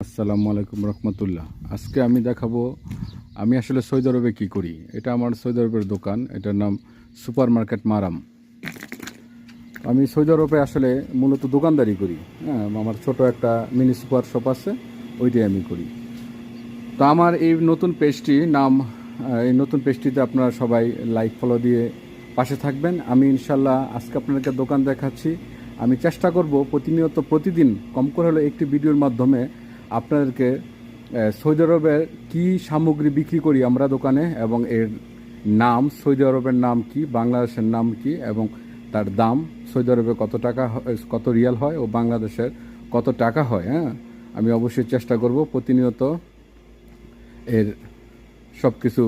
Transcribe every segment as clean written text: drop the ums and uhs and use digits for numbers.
আসসালামু আলাইকুম রহমতুল্লাহ। আজকে আমি দেখাবো আমি আসলে সৌদি আরবে কী করি। এটা আমার সৌদি আরবের দোকান, এটার নাম সুপার মার্কেট মারাম। আমি সৌদি আরবে আসলে মূলত দোকানদারি করি। হ্যাঁ, আমার ছোট একটা মিনি সুপার শপ আছে, ওইটাই আমি করি। তো আমার এই নতুন পেজটি নাম এই নতুন পেজটিতে আপনারা সবাই লাইক ফলো দিয়ে পাশে থাকবেন। আমি ইনশাল্লাহ আজকে আপনাদেরকে দোকান দেখাচ্ছি। আমি চেষ্টা করব প্রতিদিন কম করে হলে একটি ভিডিওর মাধ্যমে আপনাদেরকে সৌদি আরবের কী সামগ্রী বিক্রি করি আমরা দোকানে, এবং এর নাম, সৌদি আরবের নাম কি, বাংলাদেশের নাম কি, এবং তার দাম, সৌদি আরবে কত টাকা, কত রিয়াল হয় ও বাংলাদেশের কত টাকা হয়। হ্যাঁ, আমি অবশ্যই চেষ্টা করব প্রতিনিয়ত এর সব কিছু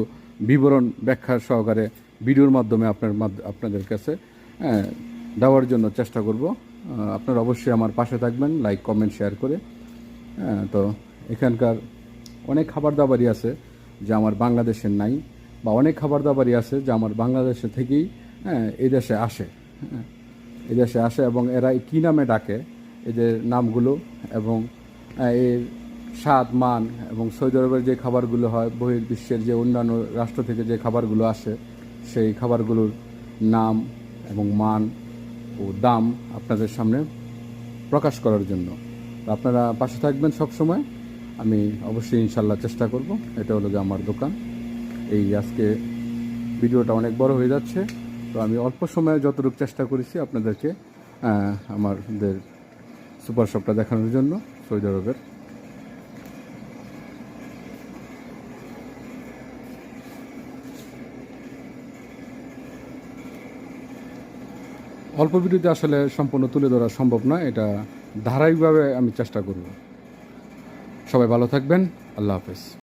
বিবরণ ব্যাখ্যা সহকারে ভিডিওর মাধ্যমে আপনাদের কাছে দেওয়ার জন্য চেষ্টা করব। আপনারা অবশ্যই আমার পাশে থাকবেন, লাইক কমেন্ট শেয়ার করে। তো এখানকার অনেক খাবার দাবারই আছে যা আমার বাংলাদেশের নাই, বা অনেক খাবার দাবারই আছে যা আমার বাংলাদেশে থেকেই এই দেশে আসে। এই দেশে আসে এবং এরা কী নামে ডাকে, এদের নামগুলো এবং এর স্বাদ, মান, এবং সৌদি আরবের যে খাবারগুলো হয়, বহির্বিশ্বের যে অন্যান্য রাষ্ট্র থেকে যে খাবারগুলো আসে, সেই খাবারগুলোর নাম এবং মান ও দাম আপনাদের সামনে প্রকাশ করার জন্য। তো আপনারা পাশে থাকবেন সব সময়। আমি অবশ্যই ইনশাল্লাহ চেষ্টা করব। এটা হলো যে আমার দোকান। এই আজকে ভিডিওটা অনেক বড় হয়ে যাচ্ছে, তো আমি অল্প সময়ে যতটুকু চেষ্টা করেছি আপনাদেরকে আমাদের সুপার শপটা দেখানোর জন্য সৌদি আরবের। অল্প ভিডিওতে আসলে সম্পূর্ণ তুলে ধরা সম্ভব না, এটা ধারাবাহিকভাবে আমি চেষ্টা করব। সবাই ভালো থাকবেন। আল্লাহ হাফেজ।